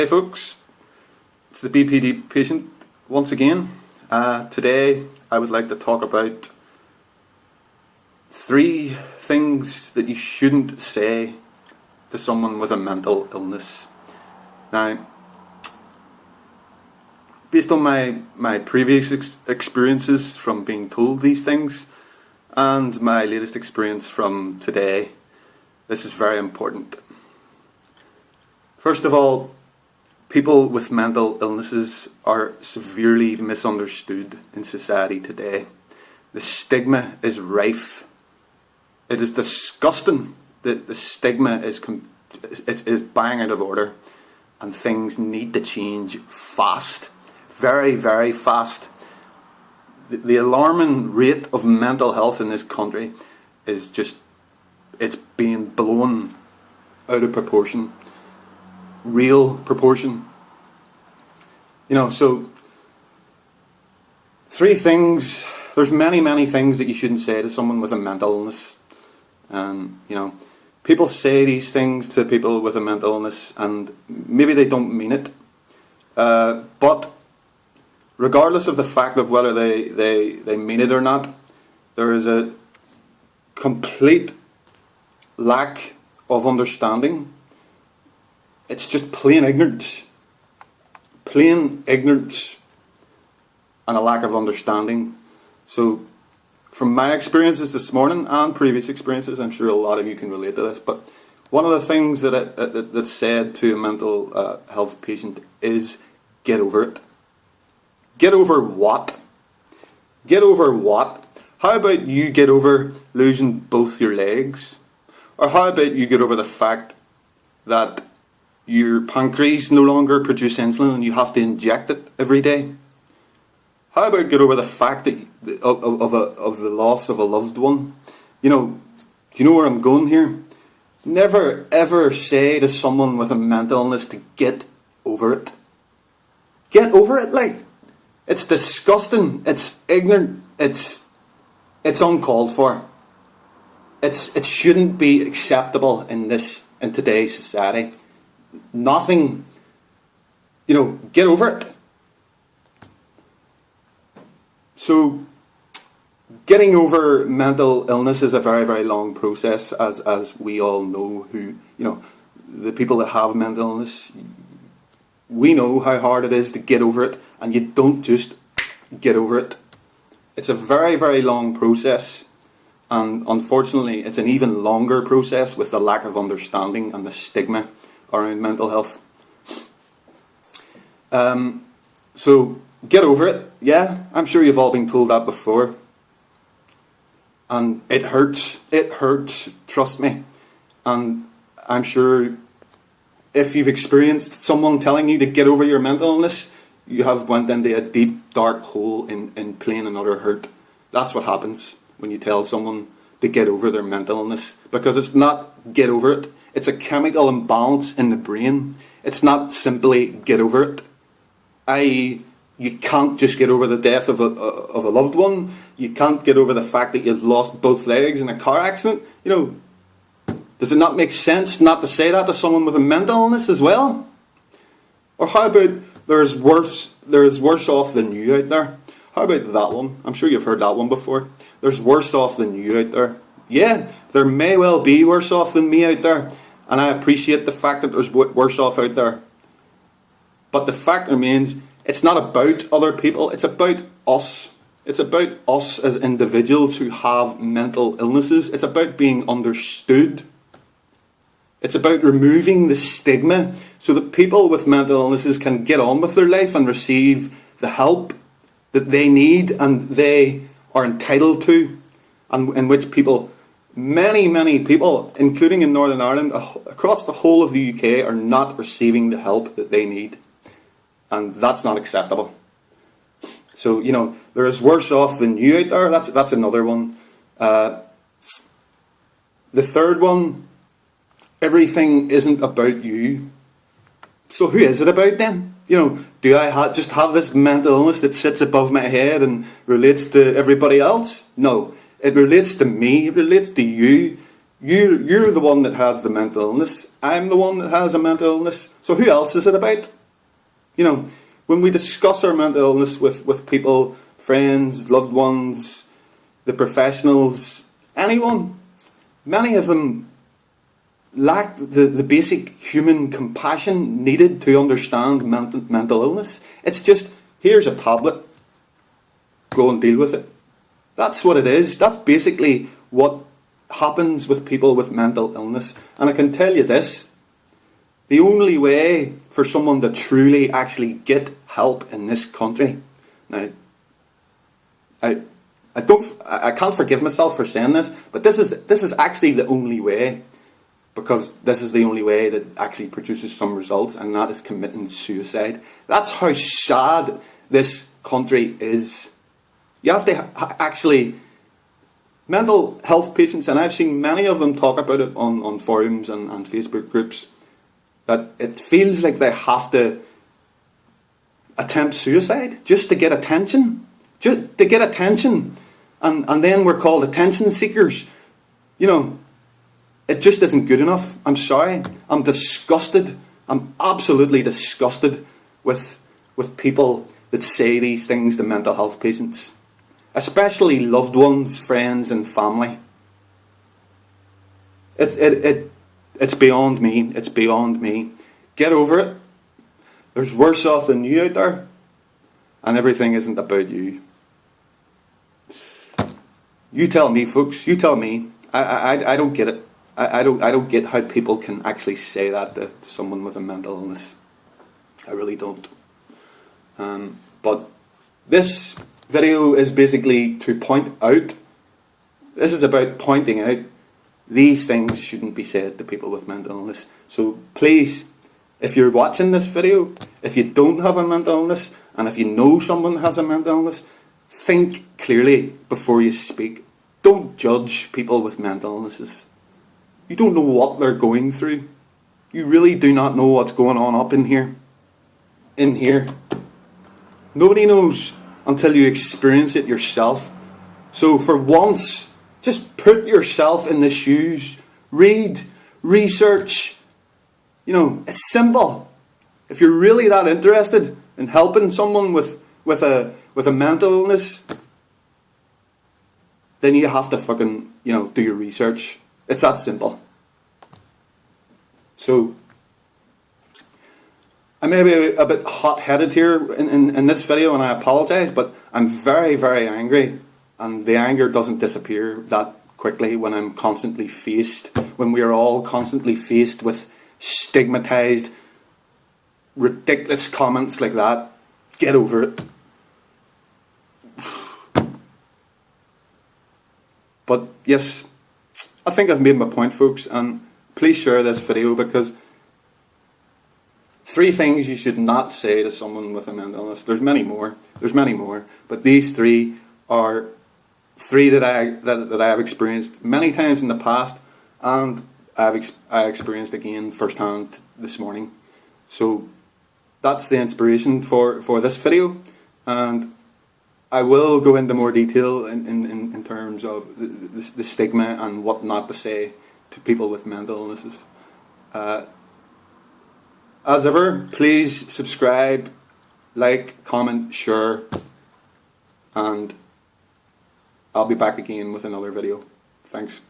Hey folks, it's the BPD Patient once again. Today I would like to talk about 3 things that you shouldn't say to someone with a mental illness. Now, based on my previous experiences from being told these things and my latest experience from today, this is very important. First of all, people with mental illnesses are severely misunderstood in society today. The stigma is rife. It is disgusting that the stigma is bang out of order, and things need to change fast. Very, very fast. The alarming rate of mental health in this country is just, it's being blown out of proportion. Real proportion. So 3 things. There's many things that you shouldn't say to someone with a mental illness. People say these things to people with a mental illness and maybe they don't mean it. But regardless of the fact of whether they mean it or not, there is a complete lack of understanding. It's just plain ignorance. Plain ignorance and a lack of understanding. So, from my experiences this morning and previous experiences, I'm sure a lot of you can relate to this, but one of the things that's said to a mental health patient is, get over it. Get over what? Get over what? How about you get over losing both your legs? Or how about you get over the fact that your pancreas no longer produce insulin and you have to inject it every day? How about get over the fact that of the loss of a loved one? Do you know where I'm going here? Never ever say to someone with a mental illness to get over it. Get over it, it's disgusting, it's ignorant, it's uncalled for. It shouldn't be acceptable in today's society. Nothing, get over it. So, getting over mental illness is a very, very long process, as we all know the people that have mental illness, we know how hard it is to get over it, and you don't just get over it. It's a very, very long process, and unfortunately it's an even longer process with the lack of understanding and the stigma around mental health. So get over it. Yeah, I'm sure you've all been told that before. And it hurts. It hurts, trust me. And I'm sure if you've experienced someone telling you to get over your mental illness, you have went into a deep, dark hole in plain and utter hurt. That's what happens when you tell someone to get over their mental illness. Because it's not get over it. It's a chemical imbalance in the brain. It's not simply get over it. I.e., you can't just get over the death of a loved one. You can't get over the fact that you've lost both legs in a car accident. Does it not make sense not to say that to someone with a mental illness as well? Or how about there is worse off than you out there? How about that one? I'm sure you've heard that one before. There's worse off than you out there. Yeah, there may well be worse off than me out there. And I appreciate the fact that there's worse off out there. But the fact remains, it's not about other people, it's about us. It's about us as individuals who have mental illnesses. It's about being understood. It's about removing the stigma so that people with mental illnesses can get on with their life and receive the help that they need and they are entitled to, and in which many people, including in Northern Ireland, across the whole of the UK, are not receiving the help that they need. And that's not acceptable. So, there is worse off than you out there. That's another one. The third one, everything isn't about you. So who is it about then? Do I just have this mental illness that sits above my head and relates to everybody else? No, it relates to me, it relates to you. You're the one that has the mental illness. I'm the one that has a mental illness. So who else is it about? You know, when we discuss our mental illness with people, friends, loved ones, the professionals, anyone, many of them lack the basic human compassion needed to understand mental illness. It's just, here's a tablet, go and deal with it. That's what it is. That's basically what happens with people with mental illness. And I can tell you this, the only way for someone to truly actually get help in this country, now, I can't forgive myself for saying this, but this is actually the only way, because this is the only way that actually produces some results, and that is committing suicide. That's how sad this country is. You have to actually, mental health patients, and I've seen many of them talk about it on forums and Facebook groups, that it feels like they have to attempt suicide just to get attention. Just to get attention. And then we're called attention seekers. You know, it just isn't good enough. I'm sorry. I'm disgusted. I'm absolutely disgusted with people that say these things to mental health patients. Especially loved ones, friends and family. It's beyond me. It's beyond me. Get over it. There's worse off than you out there. And everything isn't about you. You tell me, folks. You tell me. I don't get it. I don't get how people can actually say that to someone with a mental illness. I really don't. But this video is basically to point out. This is about pointing out these things shouldn't be said to people with mental illness. So please, if you're watching this video, if you don't have a mental illness, and if you know someone has a mental illness, think clearly before you speak. Don't judge people with mental illnesses. You don't know what they're going through. You really do not know what's going on up in here. In here. Nobody knows until you experience it yourself. So for once, just put yourself in the shoes. Read. Research. You know, it's simple. If you're really that interested in helping someone with a mental illness, then you have to fucking, you know, do your research. It's that simple. So, I may be a bit hot-headed here in this video, and I apologise, but I'm very, very angry, and the anger doesn't disappear that quickly when I'm constantly faced, when we are all constantly faced with stigmatised, ridiculous comments like that. Get over it. But yes, I think I've made my point, folks, and please share this video, because 3 things you should not say to someone with a mental illness. There's many more, but these 3 are 3 that I have experienced many times in the past, and I experienced again firsthand this morning. So that's the inspiration for this video, and I will go into more detail in terms of the stigma and what not to say to people with mental illnesses. As ever, please subscribe, like, comment, share, and I'll be back again with another video. Thanks.